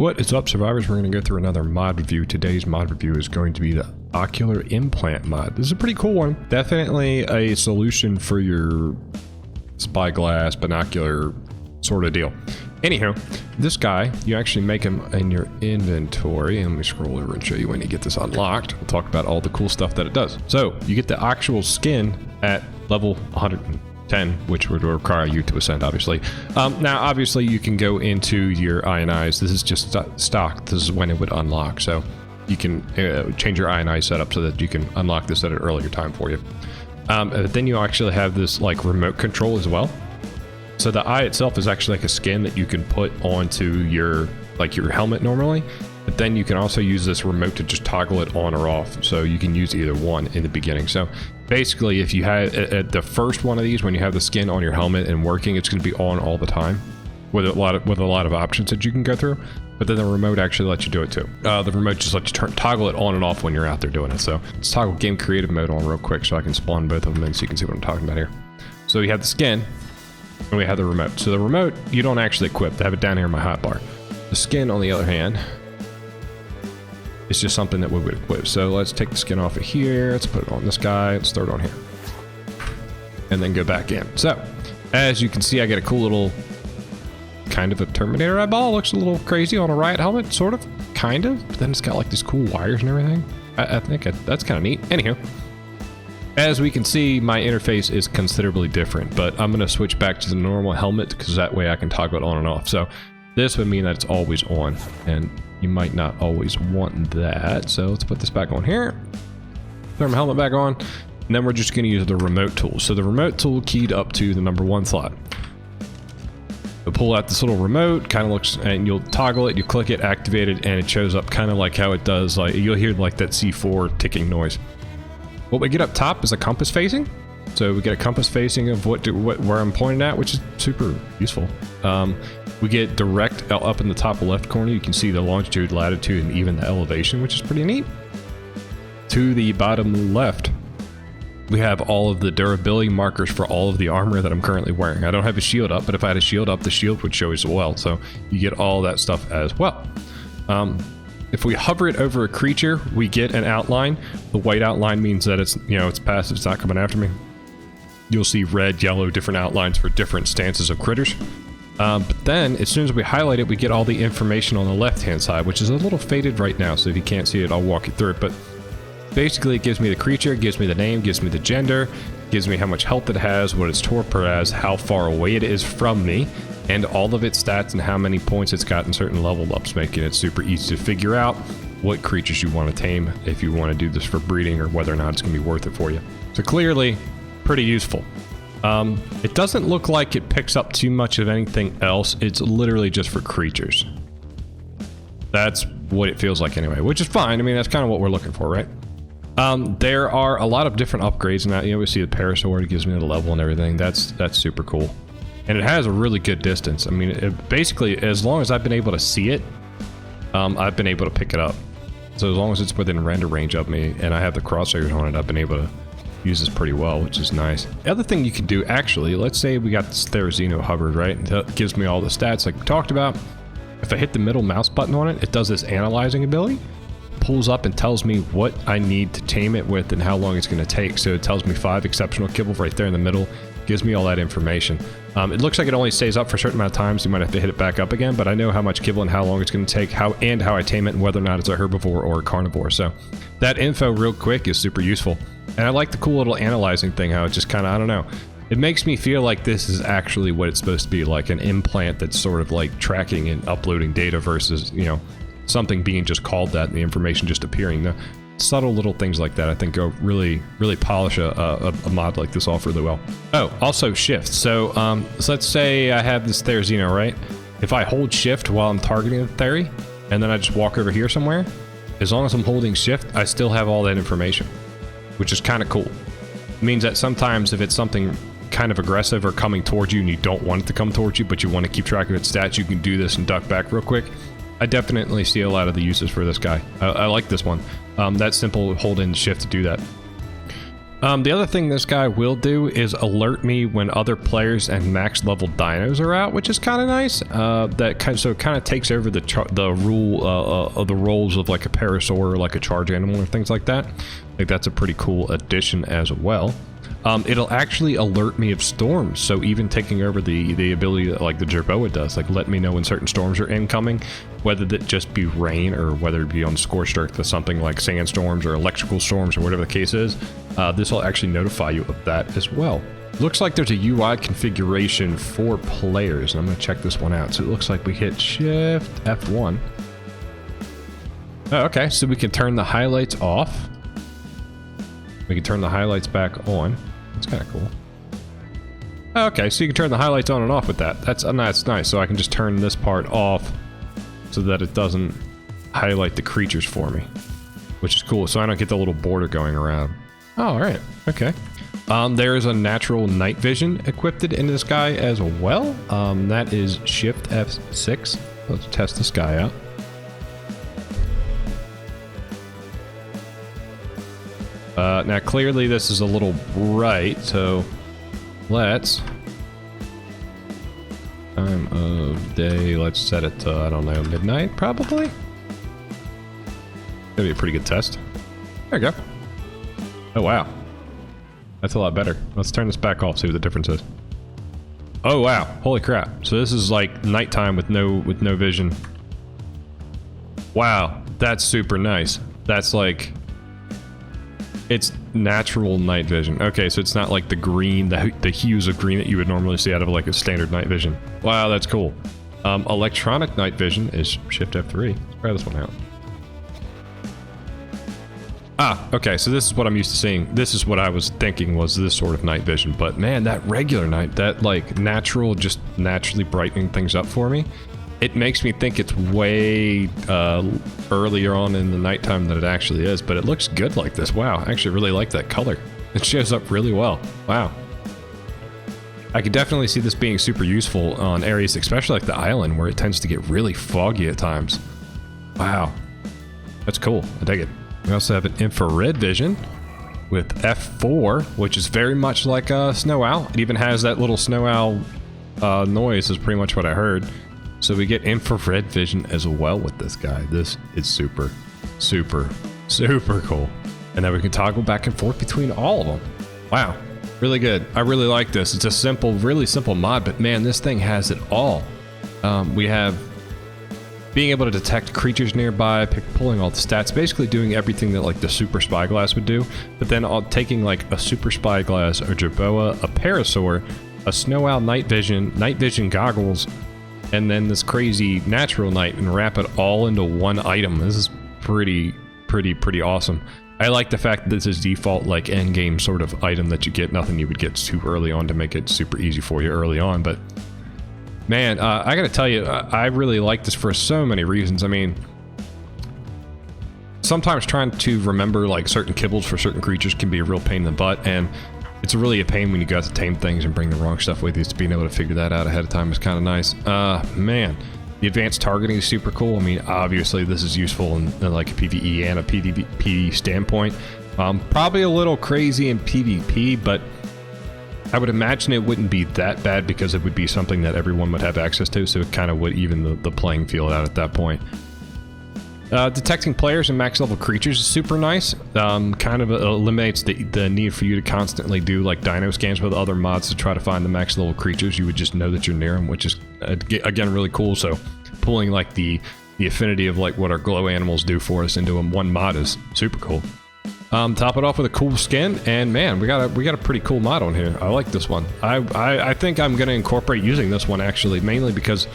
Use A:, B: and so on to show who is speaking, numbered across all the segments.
A: What is up, survivors? We're going to go through another mod review. Today's mod review is going to be the Ocular Implant mod. This is a pretty cool one. Definitely a solution for your spyglass, binocular sort of deal. Anyhow, this guy, you actually make him in your inventory. And let me scroll over and show you when you get this unlocked. We'll talk about all the cool stuff that it does. So you get the actual skin at level 110, which would require you to ascend, obviously. Now, obviously, you can go into your ionize. This is just stock. This is when it would unlock. So you can change your ionize setup so that you can unlock this at an earlier time for you. Then you actually have this like remote control as well. So the eye itself is actually like a skin that you can put onto your helmet normally. But then you can also use this remote to just toggle it on or off. So you can use either one in the beginning. So basically, if you had at the first one of these, when you have the skin on your helmet and working, it's going to be on all the time with a lot of options that you can go through. But then the remote actually lets you do it too. The remote just lets you toggle it on and off when you're out there doing it. So let's toggle game creative mode on real quick so I can spawn both of them in so you can see what I'm talking about here. So you have the skin and we have the remote. So the remote, you don't actually equip. I have it down here in my hotbar. The skin, on the other hand, it's just something that we would equip. So let's take the skin off of here. Let's put it on this guy. Let's throw it on here. And then go back in. So, as you can see, I get a cool little kind of a Terminator eyeball. Looks a little crazy on a riot helmet, sort of. Kind of. But then it's got like these cool wires and everything. I think that's kind of neat. Anyhow, as we can see, my interface is considerably different. But I'm going to switch back to the normal helmet because that way I can toggle it on and off. So, this would mean that it's always on. And you might not always want that. So let's put this back on here. Throw my helmet back on. And then we're just going to use the remote tool. So the remote tool keyed up to the #1 slot. You'll pull out this little remote, kind of looks, and you'll toggle it, you click it, activate it, and it shows up kind of like how it does. Like you'll hear like that C4 ticking noise. What we get up top is a compass facing. So we get a compass facing of where I'm pointing at, which is super useful. We get direct up in the top left corner. You can see the longitude, latitude, and even the elevation, which is pretty neat. To the bottom left, we have all of the durability markers for all of the armor that I'm currently wearing. I don't have a shield up, but if I had a shield up, the shield would show as well. So you get all that stuff as well. If we hover it over a creature, we get an outline. The white outline means that it's passive, it's not coming after me. You'll see red, yellow, different outlines for different stances of critters. But then, as soon as we highlight it, we get all the information on the left-hand side, which is a little faded right now, so if you can't see it, I'll walk you through it. But basically, it gives me the creature, gives me the name, gives me the gender, gives me how much health it has, what its torpor has, how far away it is from me, and all of its stats and how many points it's got in certain level ups, making it super easy to figure out what creatures you want to tame if you want to do this for breeding or whether or not it's going to be worth it for you. So clearly, pretty useful. It doesn't look like it picks up too much of anything else. It's literally just for creatures. That's what it feels like anyway, which is fine. I mean, that's kind of what we're looking for, right? There are a lot of different upgrades now. We see the parasaur, it gives me the level and everything. That's super cool. And it has a really good distance. I mean, basically, as long as I've been able to see it, I've been able to pick it up. So as long as it's within render range of me and I have the crosshairs on it, I've been able to use this pretty well, which is nice. The other thing you can do, actually, let's say we got this Therizino hovered, right? That gives me all the stats like we talked about. If I hit the middle mouse button on it, it does this analyzing ability. Pulls up and tells me what I need to tame it with and how long it's going to take. So it tells me 5 exceptional kibble right there in the middle. Gives me all that information. It looks like it only stays up for a certain amount of times. You might have to hit it back up again, but I know how much kibble and how long it's going to take, how I tame it, and whether or not it's a herbivore or a carnivore. So that info real quick is super useful. And I like the cool little analyzing thing, how it just kind of, I don't know. It makes me feel like this is actually what it's supposed to be, like an implant that's sort of like tracking and uploading data versus, something being just called that and the information just appearing. The subtle little things like that, I think, go really polish a mod like this off really well. Oh, also shift. So let's say I have this Therizino, right? If I hold shift while I'm targeting the Theri, and then I just walk over here somewhere, as long as I'm holding shift, I still have all that information, which is kind of cool. It means that sometimes if it's something kind of aggressive or coming towards you and you don't want it to come towards you, but you want to keep track of its stats, you can do this and duck back real quick. I definitely see a lot of the uses for this guy. I like this one. That simple hold in shift to do that. The other thing this guy will do is alert me when other players and max level dinos are out, which is kind of nice. So it kind of takes over the rule of the roles of like a parasaur or like a charge animal or things like that. I think that's a pretty cool addition as well. It'll actually alert me of storms, so even taking over the ability that like the Jerboa does, like let me know when certain storms are incoming, whether that just be rain or whether it be on scorched earth with something like sandstorms or electrical storms or whatever the case is. This will actually notify you of that as well. Looks like there's a UI configuration for players, and I'm going to check this one out. So it looks like we hit Shift F1. Oh, okay, so we can turn the highlights off. We can turn the highlights back on. That's kind of cool. Okay, so you can turn the highlights on and off with that. That's nice. So I can just turn this part off so that it doesn't highlight the creatures for me, which is cool. So I don't get the little border going around. Oh, all right. Okay. There is a natural night vision equipped into this guy as well. That is Shift F6. Let's test this guy out. Now clearly this is a little bright, so let's time of day, let's set it to, I don't know, midnight probably. Gonna be a pretty good test. There we go. Oh wow, that's a lot better. Let's turn this back off, see what the difference is. Oh wow, holy crap. So this is like nighttime with no vision. Wow, that's super nice. That's like, it's natural night vision. Okay, so it's not like the green, the hues of green that you would normally see out of like a standard night vision. Wow, that's cool. Electronic night vision is Shift F3. Let's try this one out. Ah, okay, so this is what I'm used to seeing. This is what I was thinking was this sort of night vision, but man, that regular night, that like natural, just naturally brightening things up for me, it makes me think it's way earlier on in the nighttime than it actually is, but it looks good like this. Wow, I actually really like that color. It shows up really well. Wow. I could definitely see this being super useful on areas, especially like the island, where it tends to get really foggy at times. Wow. That's cool. I dig it. We also have an infrared vision with F4, which is very much like a snow owl. It even has that little snow owl noise is pretty much what I heard. So we get infrared vision as well with this guy. This is super, super, super cool. And then we can toggle back and forth between all of them. Wow, really good. I really like this. It's a simple, really simple mod, but man, this thing has it all. We have being able to detect creatures nearby, pulling all the stats, basically doing everything that like the super spyglass would do, but then taking like a super spyglass, a Jerboa, a parasaur, a snow owl night vision goggles, and then this crazy natural night, and wrap it all into one item. This is pretty awesome. I like the fact that this is default like end game sort of item that you get, nothing you would get too early on to make it super easy for you early on. But man, I gotta tell you, I really like this for so many reasons. I mean, sometimes trying to remember like certain kibbles for certain creatures can be a real pain in the butt, and it's really a pain when you got to tame things and bring the wrong stuff with you. So being able to figure that out ahead of time is kind of nice. Man, the advanced targeting is super cool. I mean, obviously this is useful in like a PvE and a PvP standpoint. Probably a little crazy in PvP, but I would imagine it wouldn't be that bad because it would be something that everyone would have access to. So it kind of would even the playing field out at that point. Detecting players and max level creatures is super nice. Kind of eliminates the need for you to constantly do like dino scans with other mods to try to find the max level creatures. You would just know that you're near them, which is again really cool. So pulling like the affinity of like what our glow animals do for us into one mod is super cool. Top it off with a cool skin, and man, we got a pretty cool mod on here. I like this one. I think I'm gonna incorporate using this one actually, mainly because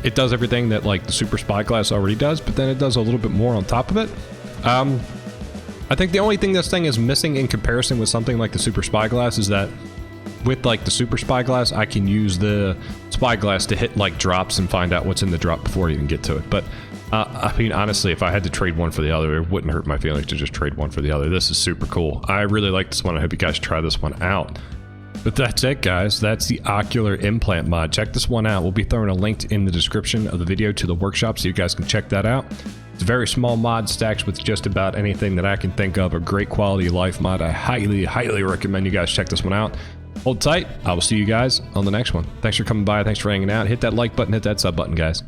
A: it does everything that like the super spyglass already does, but then it does a little bit more on top of it. I think the only thing this thing is missing in comparison with something like the super spyglass is that with like the super spyglass, I can use the spyglass to hit like drops and find out what's in the drop before I even get to it. But I mean, honestly, if I had to trade one for the other, it wouldn't hurt my feelings to just trade one for the other. This is super cool. I really like this one. I hope you guys try this one out. But that's it, guys. That's the Ocular Implant mod. Check this one out. We'll be throwing a link in the description of the video to the workshop so you guys can check that out. It's a very small mod, stacks with just about anything that I can think of. A great quality of life mod. I highly, highly recommend you guys check this one out. Hold tight. I will see you guys on the next one. Thanks for coming by. Thanks for hanging out. Hit that like button, hit that sub button, guys.